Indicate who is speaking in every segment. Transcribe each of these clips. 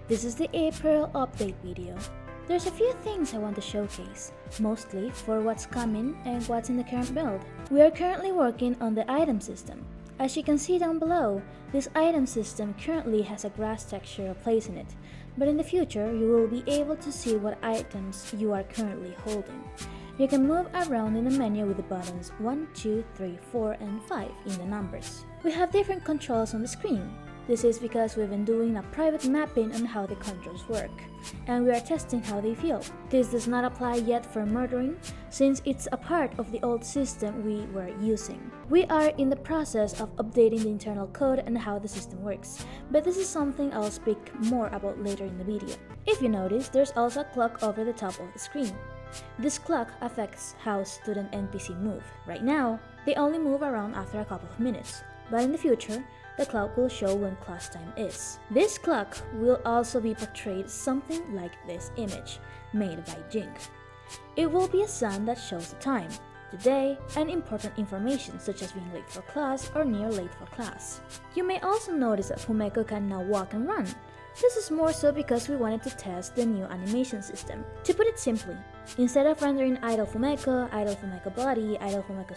Speaker 1: This is the April update video. There's a few things I want to showcase, mostly for what's coming and what's in the current build. We are currently working on the item system. As you can see down below, this item system currently has a grass texture placed in it, but in the future you will be able to see what items you are currently holding. You can move around in the menu with the buttons 1, 2, 3, 4, and 5 in the numbers. We have different controls on the screen. This is because we've been doing a private mapping on how the controls work, and we are testing how they feel. This does not apply yet for murdering, since it's a part of the old system we were using. We are in the process of updating the internal code and how the system works, but this is something I'll speak more about later in the video. If you notice, there's also a clock over the top of the screen. This clock affects how student NPC move. Right now, they only move around after a couple of minutes, but in the future, the clock will show when class time is. This clock will also be portrayed something like this image, made by Jing. It will be a sun that shows the time, the day, and important information such as being late for class or near late for class. You may also notice that Fumeko can now walk and run. This is more so because we wanted to test the new animation system. To put it simply, instead of rendering idle Fumeko body, idle Fumeko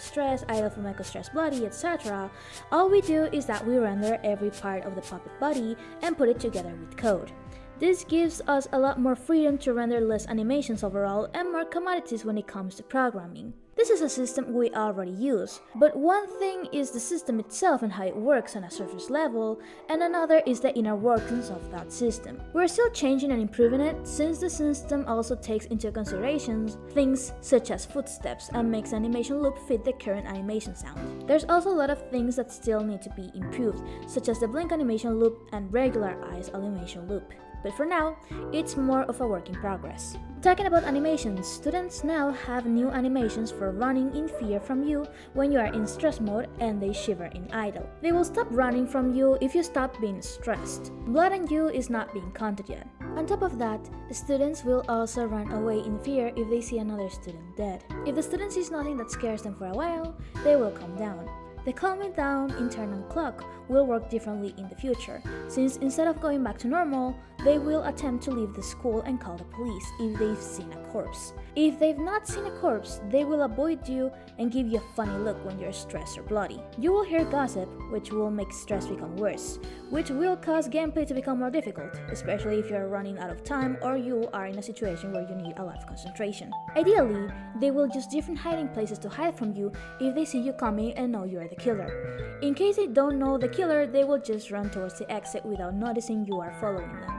Speaker 1: stress body, etc., all we do is that we render every part of the puppet body and put it together with code. This gives us a lot more freedom to render less animations overall and more commodities when it comes to programming. This is a system we already use, but one thing is the system itself and how it works on a surface level, and another is the inner workings of that system. We're still changing and improving it, since the system also takes into consideration things such as footsteps and makes the animation loop fit the current animation sound. There's also a lot of things that still need to be improved, such as the blink animation loop and regular eyes animation loop. But for now, it's more of a work in progress. Talking about animations, students now have new animations for running in fear from you when you are in stress mode and they shiver in idle. They will stop running from you if you stop being stressed. Blood on you is not being counted yet. On top of that, students will also run away in fear if they see another student dead. If the student sees nothing that scares them for a while, they will calm down. The calming down internal clock will work differently in the future, since instead of going back to normal, they will attempt to leave the school and call the police if they've seen a corpse. If they've not seen a corpse, they will avoid you and give you a funny look when you're stressed or bloody. You will hear gossip, which will make stress become worse, which will cause gameplay to become more difficult, especially if you're running out of time or you are in a situation where you need a lot of concentration. Ideally, they will use different hiding places to hide from you if they see you coming and know you're the killer. In case they don't know the killer, they will just run towards the exit without noticing you are following them.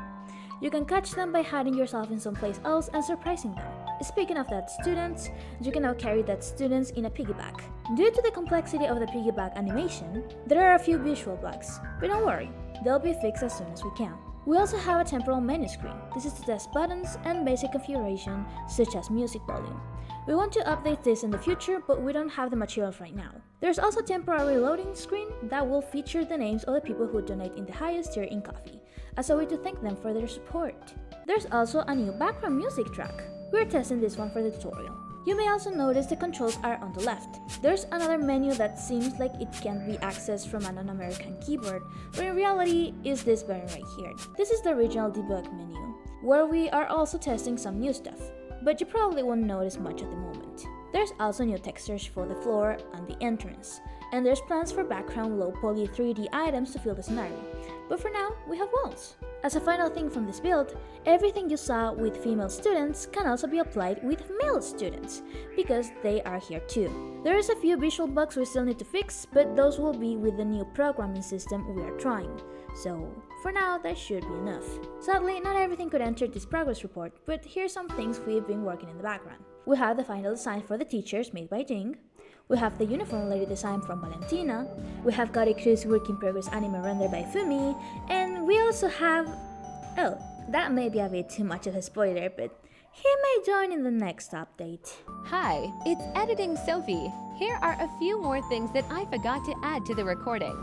Speaker 1: You can catch them by hiding yourself in someplace else and surprising them. Speaking of that students, you can now carry that students in a piggyback. Due to the complexity of the piggyback animation, there are a few visual bugs, but don't worry, they'll be fixed as soon as we can. We also have a temporal menu screen. This is to test buttons and basic configuration such as music volume. We want to update this in the future, but we don't have the materials right now. There's also a temporary loading screen that will feature the names of the people who donate in the highest tier in coffee, as a way to thank them for their support. There's also a new background music track. We're testing this one for the tutorial. You may also notice the controls are on the left. There's another menu that seems like it can be accessed from a non-American keyboard, but in reality is this button right here. This is the original debug menu, where we are also testing some new stuff, but you probably won't notice much at the moment. There's also new textures for the floor and the entrance, and there's plans for background low poly 3D items to fill the scenario, but for now we have walls. As a final thing from this build, everything you saw with female students can also be applied with male students, because they are here too. There is a few visual bugs we still need to fix, but those will be with the new programming system we are trying. So, for now, that should be enough. Sadly, not everything could enter this progress report, but here's some things we've been working in the background. We have the final design for the teachers made by Jing. We have the uniform lady design from Valentina. We have got a Cruz work in progress anime rendered by Fumi. And we also have... oh, that may be a bit too much of a spoiler, but he may join in the next update.
Speaker 2: Hi, it's Editing Sophie. Here are a few more things that I forgot to add to the recording.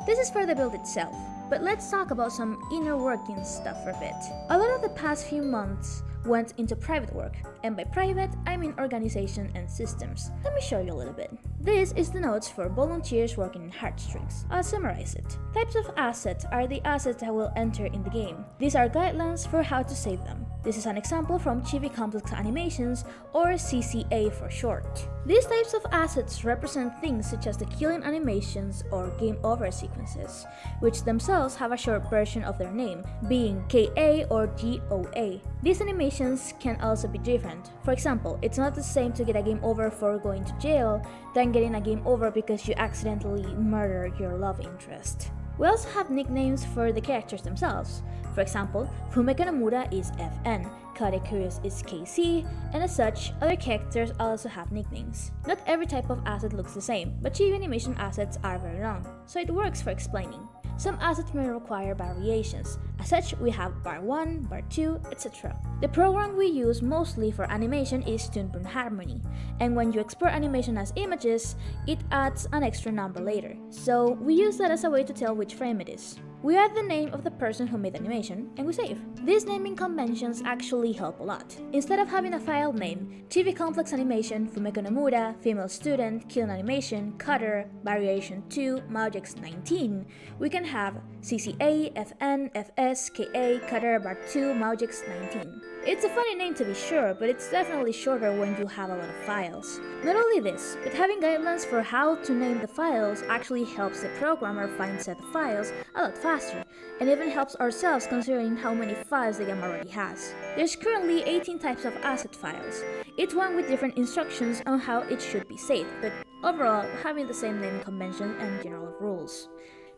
Speaker 1: This is for the build itself. But let's talk about some inner working stuff for a bit. A lot of the past few months went into private work, and by private, I mean organization and systems. Let me show you a little bit. This is the notes for volunteers working in HeartStrings. I'll summarize it. Types of assets are the assets that will enter in the game. These are guidelines for how to save them. This is an example from Chibi Complex Animations, or CCA for short. These types of assets represent things such as the killing animations or game over sequences, which themselves have a short version of their name, being KA or GOA. These animations can also be different. For example, it's not the same to get a game over for going to jail than getting a game over because you accidentally murdered your love interest. We also have nicknames for the characters themselves. For example, Fumeko Nomura is FN, Cruz is KC, and as such, other characters also have nicknames. Not every type of asset looks the same, but Chibi animation assets are very long, so it works for explaining. Some assets may require variations. As such, we have bar 1, bar 2, etc. The program we use mostly for animation is Toonboom Harmony, and when you export animation as images, it adds an extra number later. So we use that as a way to tell which frame it is. We add the name of the person who made the animation, and we save. These naming conventions actually help a lot. Instead of having a file name, Chibi Complex Animation, Fumeko Nomura, Female Student, Killing Animation, Cutter, Variation 2, Maullex 19, we can have CCA, FN, FS, KA, Cutter, Bar 2, Maullex 19. It's a funny name to be sure, but it's definitely shorter when you have a lot of files. Not only this, but having guidelines for how to name the files actually helps the programmer find said files a lot faster, and even helps ourselves considering how many files the game already has. There's currently 18 types of asset files, each one with different instructions on how it should be saved, but overall having the same naming convention and general rules.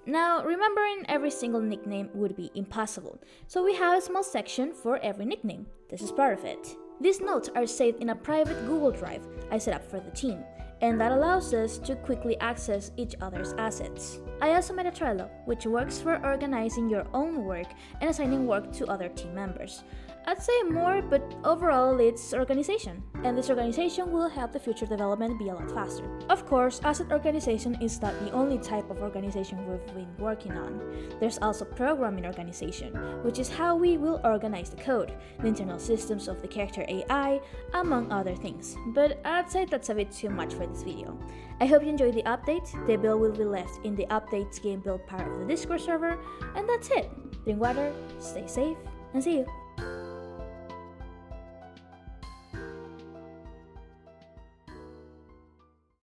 Speaker 1: Now, remembering every single nickname would be impossible, so we have a small section for every nickname. This is part of it. These notes are saved in a private Google Drive I set up for the team, and that allows us to quickly access each other's assets. I also made a Trello, which works for organizing your own work and assigning work to other team members. I'd say more, but overall it's organization, and this organization will help the future development be a lot faster. Of course, asset organization is not the only type of organization we've been working on. There's also programming organization, which is how we will organize the code, the internal systems of the character AI, among other things. But I'd say that's a bit too much for this video. I hope you enjoyed the update. The build will be left in the updates game build part of the Discord server, and that's it. Drink water, stay safe, and see you!